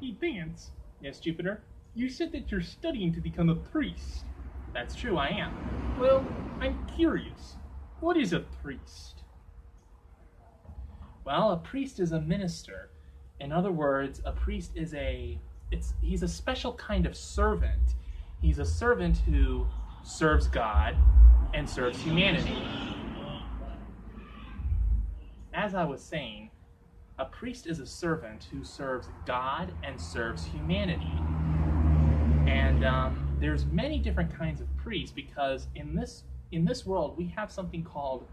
Hey, Vance. Yes, Jupiter? You said that you're studying to become a priest. That's true, I am. Well, I'm curious. What is a priest? Well, a priest is a minister. In other words, a priest is he's a special kind of servant. He's a servant who serves God and serves humanity. As I was saying, a priest is a servant who serves God and serves humanity. And there's many different kinds of priests because in this world we have something called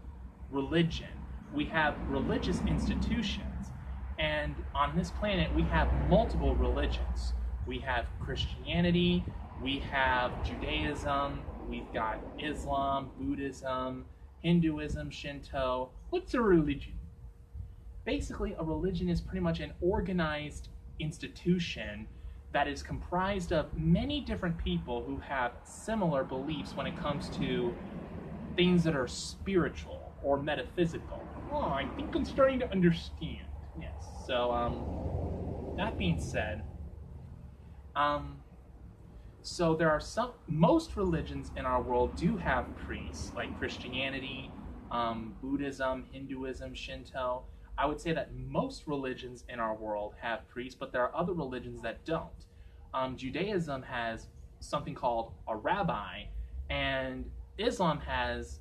religion. We have religious institutions. And on this planet we have multiple religions. We have Christianity, we have Judaism, we've got Islam, Buddhism, Hinduism, Shinto. What's a religion? Basically, a religion is pretty much an organized institution that is comprised of many different people who have similar beliefs when it comes to things that are spiritual or metaphysical. Oh, I think I'm starting to understand. Yes. So, that being said, so there are most religions in our world do have priests, like Christianity, Buddhism, Hinduism, Shinto. I would say that most religions in our world have priests, but there are other religions that don't. Judaism has something called a rabbi, and Islam has,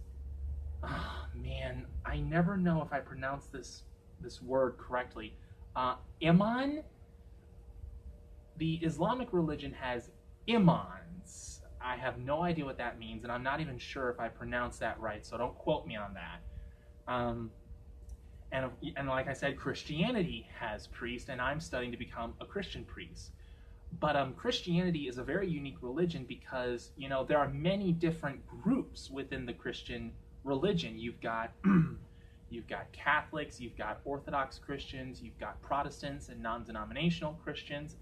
I never know if I pronounce this word correctly. Iman? The Islamic religion has imams. I have no idea what that means, and I'm not even sure if I pronounced that right, so don't quote me on that. And like I said, Christianity has priests, and I'm studying to become a Christian priest. But Christianity is a very unique religion because, there are many different groups within the Christian religion. You've got Catholics, you've got Orthodox Christians, you've got Protestants and non-denominational Christians.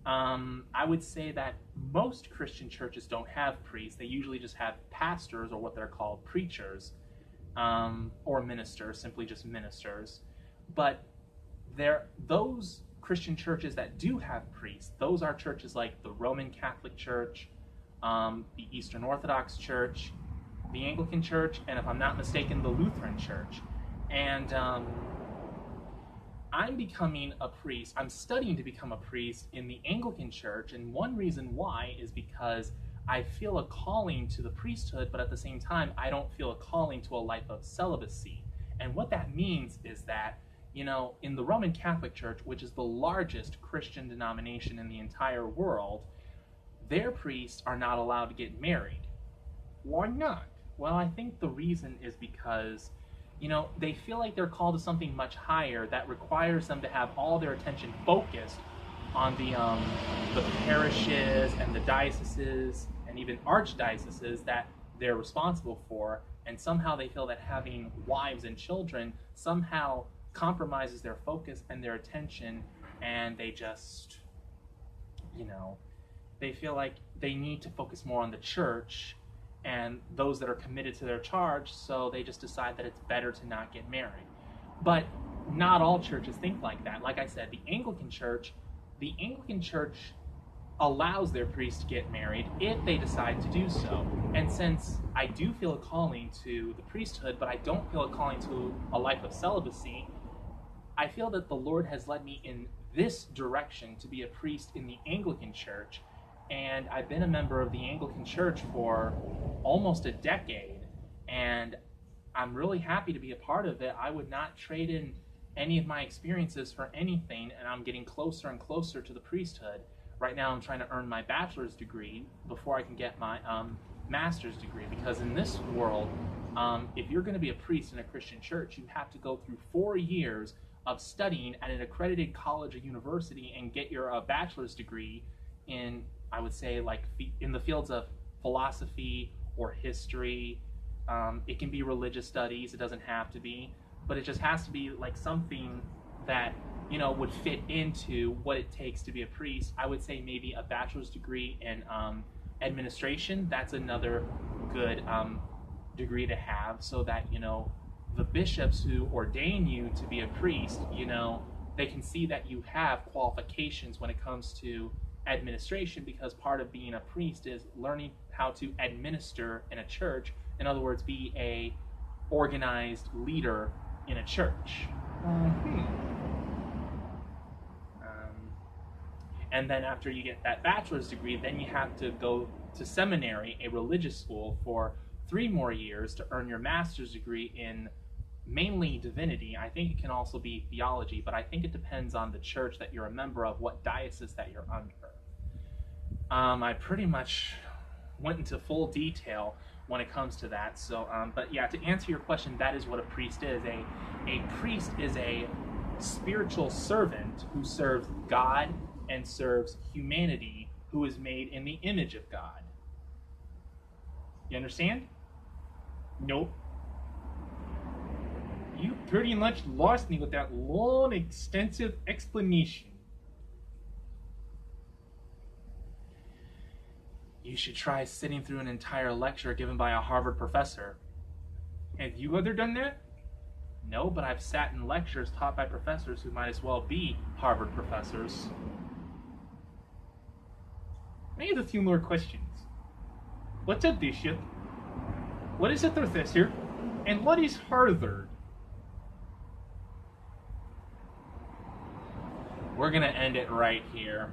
I would say that most Christian churches don't have priests. They usually just have pastors, or what they're called preachers, or ministers, simply just ministers. But those Christian churches that do have priests, those are churches like the Roman Catholic Church, the Eastern Orthodox Church, the Anglican Church, and if I'm not mistaken, the Lutheran Church. And I'm becoming a priest. I'm studying to become a priest in the Anglican Church, and one reason why is because I feel a calling to the priesthood, but at the same time, I don't feel a calling to a life of celibacy. And what that means is that, in the Roman Catholic Church, which is the largest Christian denomination in the entire world, their priests are not allowed to get married. Why not? Well, I think the reason is because, they feel like they're called to something much higher that requires them to have all their attention focused on the parishes and the dioceses and even archdioceses that they're responsible for, and somehow they feel that having wives and children somehow compromises their focus and their attention, and they just, they feel like they need to focus more on the church and those that are committed to their charge, so they just decide that it's better to not get married. But not all churches think like that. Like I said, the Anglican Church allows their priests to get married if they decide to do so. And since I do feel a calling to the priesthood, but I don't feel a calling to a life of celibacy, I feel that the Lord has led me in this direction to be a priest in the Anglican Church. And I've been a member of the Anglican Church for almost a decade, and I'm really happy to be a part of it. I would not trade in any of my experiences for anything, and I'm getting closer and closer to the priesthood. Right now I'm trying to earn my bachelor's degree before I can get my master's degree, because in this world, if you're going to be a priest in a Christian church, you have to go through 4 years of studying at an accredited college or university and get your bachelor's degree in, I would say, like in the fields of philosophy or history. It can be religious studies, it doesn't have to be, but it just has to be like something that, would fit into what it takes to be a priest. I would say maybe a bachelor's degree in administration. That's another good degree to have, so that, the bishops who ordain you to be a priest, they can see that you have qualifications when it comes to administration, because part of being a priest is learning how to administer in a church. In other words, be a organized leader in a church. And then after you get that bachelor's degree, then you have to go to seminary, a religious school, for 3 more years to earn your master's degree in mainly divinity. I think it can also be theology, but I think it depends on the church that you're a member of, what diocese that you're under. I pretty much went into full detail when it comes to that. So, but yeah, to answer your question, that is what a priest is. A priest is a spiritual servant who serves God and serves humanity, who is made in the image of God. You understand? Nope. You pretty much lost me with that long, extensive explanation. You should try sitting through an entire lecture given by a Harvard professor. Have you ever done that? No, but I've sat in lectures taught by professors who might as well be Harvard professors. I have a few more questions. What's a bishop? What is a professor? And what is Harvard? We're going to end it right here.